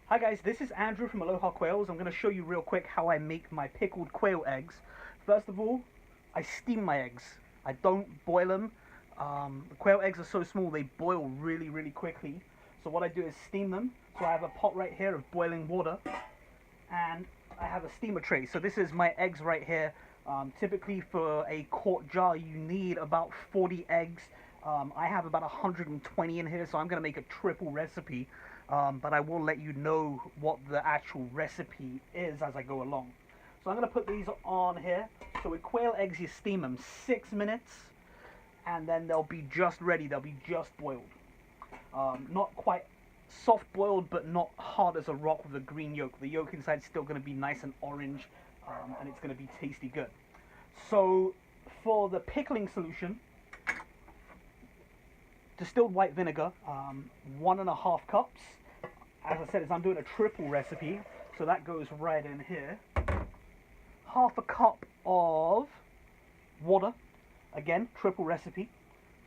Hi guys, this is Andrew from Aloha Quails. I'm going to show you real quick how I make my pickled quail eggs. First of all, I steam my eggs. I don't boil them. The quail eggs are so small they boil really quickly. So what I do is steam them. So I have a pot right here of boiling water and I have a steamer tray. So this is my eggs right here. Typically for a quart jar you need about 40 eggs. I have about 120 in here, so I'm going to make a triple recipe. But I will let you know what the actual recipe is as I go along. So I'm going to put these on here. So with quail eggs, you steam them 6 minutes, and then they'll be just ready. They'll be just boiled. Not quite soft boiled, but not hard as a rock with a green yolk. The yolk inside is still going to be nice and orange, and it's going to be tasty good. So for the pickling solution, distilled white vinegar, 1.5 cups. As I said, I'm doing a triple recipe, so that goes right in here. Half a cup of water, again, triple recipe,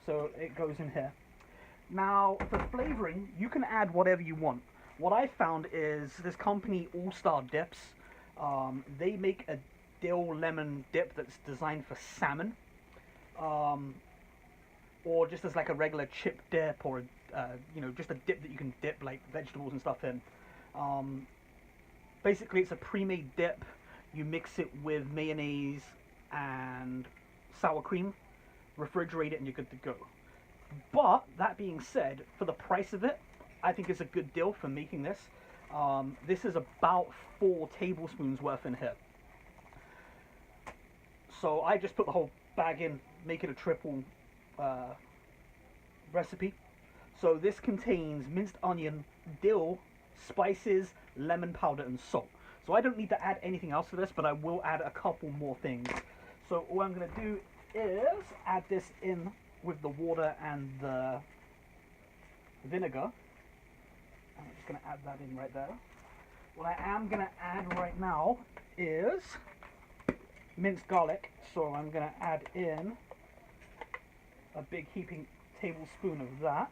so it goes in here. Now, for flavoring, you can add whatever you want. What I found is this company, All Star Dips, they make a dill lemon dip that's designed for salmon. Or just as like a regular chip dip, or just a dip that you can dip like vegetables and stuff in. Basically, it's a pre-made dip. You mix it with mayonnaise and sour cream, refrigerate it, and you're good to go. But that being said, for the price of it, I think it's a good deal for making this. This is about 4 tablespoons worth in here. So I just put the whole bag in, make it a triple recipe. So this contains minced onion, dill, spices, lemon powder, and salt. So I don't need to add anything else to this, but I will add a couple more things. So what I'm going to do is add this in with the water and the vinegar. I'm just going to add that in right there. What I am going to add right now is minced garlic. So I'm going to add in a big heaping tablespoon of that.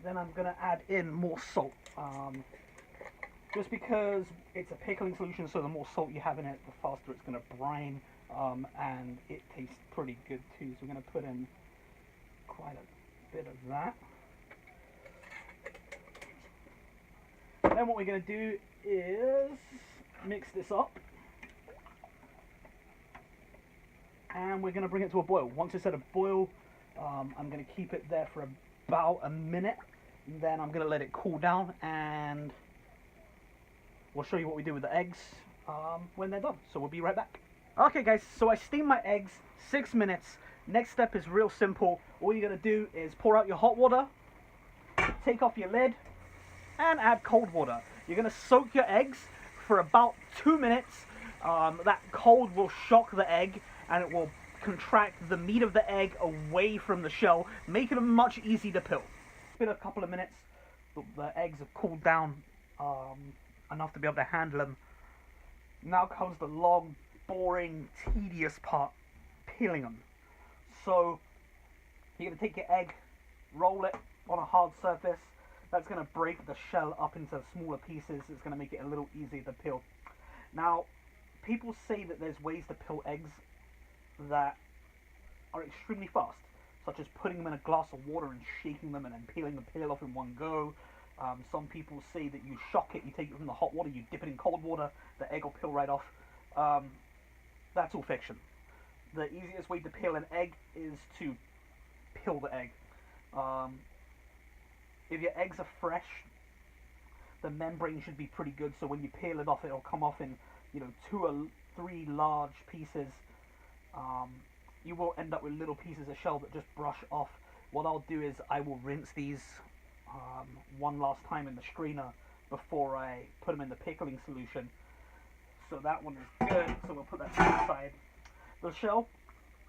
Then I'm going to add in more salt. Just because it's a pickling solution, so the more salt you have in it, the faster it's going to brine, and it tastes pretty good too. So we're going to put in quite a bit of that. And then what we're going to do is mix this up. And we're going to bring it to a boil. Once it's at a boil, I'm going to keep it there for about a minute. Then I'm going to let it cool down, and we'll show you what we do with the eggs when they're done. So we'll be right back. Okay guys, so I steamed my eggs 6 minutes. Next step is real simple. All you're going to do is pour out your hot water, take off your lid, and add cold water. You're going to soak your eggs for about 2 minutes. That cold will shock the egg, and it will contract the meat of the egg away from the shell, making them much easier to peel. It's been a couple of minutes. The eggs have cooled down enough to be able to handle them. Now comes the long, boring, tedious part, peeling them. So you're going to take your egg, roll it on a hard surface. That's going to break the shell up into smaller pieces. It's going to make it a little easier to peel. Now, people say that there's ways to peel eggs that are extremely fast, such as putting them in a glass of water and shaking them and then peeling the peel off in one go. Some people say that you shock it, you take it from the hot water, you dip it in cold water, the egg will peel right off. That's all fiction. The easiest way to peel an egg is to peel the egg. If your eggs are fresh, the membrane should be pretty good, so when you peel it off, it'll come off in 2 or 3 large pieces. You will end up with little pieces of shell that just brush off. What I'll do is I will rinse these one last time in the strainer before I put them in the pickling solution. So that one is good, so we'll put that to the side. The shell,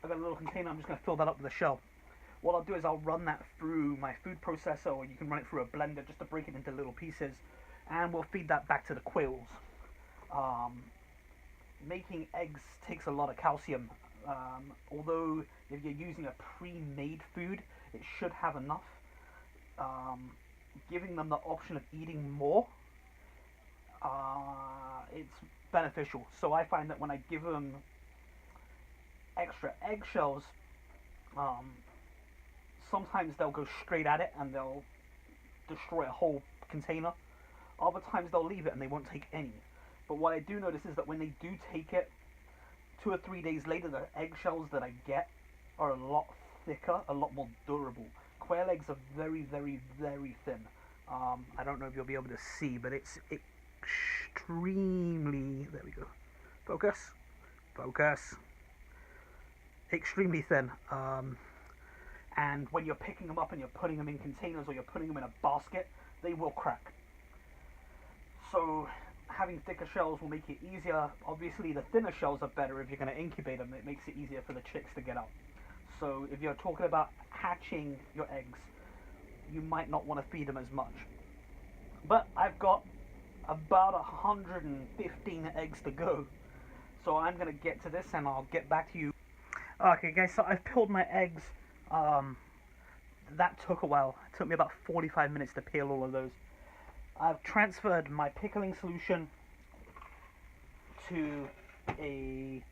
I've got a little container, I'm just going to fill that up with the shell. What I'll do is I'll run that through my food processor, or you can run it through a blender just to break it into little pieces, and we'll feed that back to the quails. Making eggs takes a lot of calcium. Although if you're using a pre-made food, it should have enough. giving them the option of eating more, it's beneficial. So I find that when I give them extra eggshells, um, sometimes they'll go straight at it and they'll destroy a whole container. Other times they'll leave it and they won't take any. But what I do notice is that when they do take it, 2 or 3 days later, the eggshells that I get are a lot thicker, a lot more durable. Quail eggs are very, very, very thin. I don't know if you'll be able to see, but it's extremely, there we go, focus, focus, extremely thin. And when you're picking them up and you're putting them in containers or you're putting them in a basket, they will crack. So having thicker shells will make it easier. Obviously the thinner shells are better if you're going to incubate them. It makes it easier for the chicks to get out. So if you're talking about hatching your eggs, you might not want to feed them as much. But I've got about 115 eggs to go. So I'm going to get to this and I'll get back to you. Okay guys, so I've peeled my eggs. That took a while. It took me about 45 minutes to peel all of those. I've transferred my pickling solution to a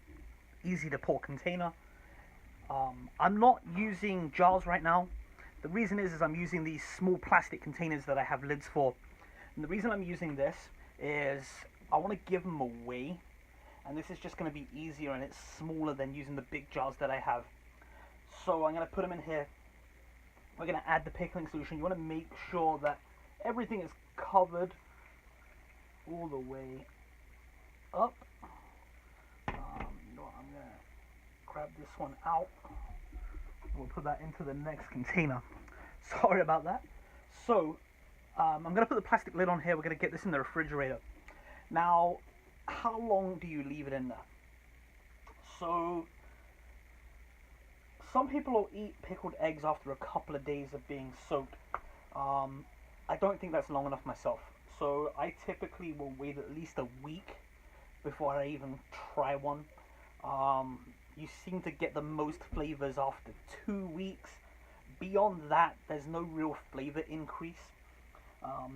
easy to pour container. I'm not using jars right now. The reason is I'm using these small plastic containers that I have lids for. And the reason I'm using this is I want to give them away. And this is just going to be easier and it's smaller than using the big jars that I have. So I'm going to put them in here. We're going to add the pickling solution. You want to make sure that everything is covered all the way up. You know what, I'm going to grab this one out. We'll put that into the next container. Sorry about that. So, I'm going to put the plastic lid on here. We're going to get this in the refrigerator. Now, how long do you leave it in there? So, some people will eat pickled eggs after a couple of days of being soaked. I don't think that's long enough myself. So, I typically will wait at least a week before I even try one. You seem to get the most flavors after 2 weeks. Beyond that, there's no real flavor increase.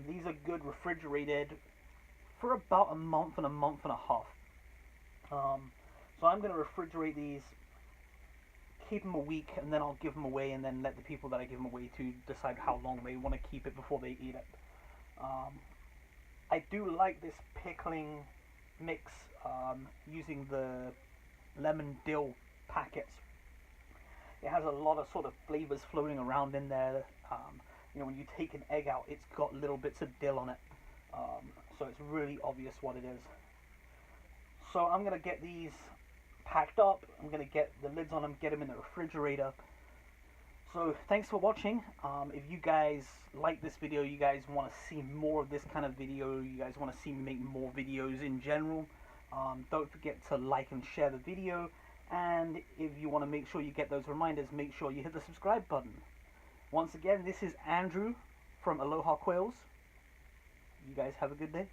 These are good refrigerated for about a month and a half. So I'm going to refrigerate these, keep them a week, and then I'll give them away, and then let the people that I give them away to decide how long they want to keep it before they eat it. I do like this pickling mix using the lemon dill packets. It has a lot of sort of flavors floating around in there. You know, when you take an egg out, it's got little bits of dill on it. So it's really obvious what it is. So I'm going to get these packed up. I'm going to get the lids on them, get them in the refrigerator. So thanks for watching. If you guys like this video, you guys want to see more of this kind of video, you guys want to see me make more videos in general, don't forget to like and share the video. And if you want to make sure you get those reminders, make sure you hit the subscribe button. Once again, this is Andrew from Aloha Quails. You guys have a good day.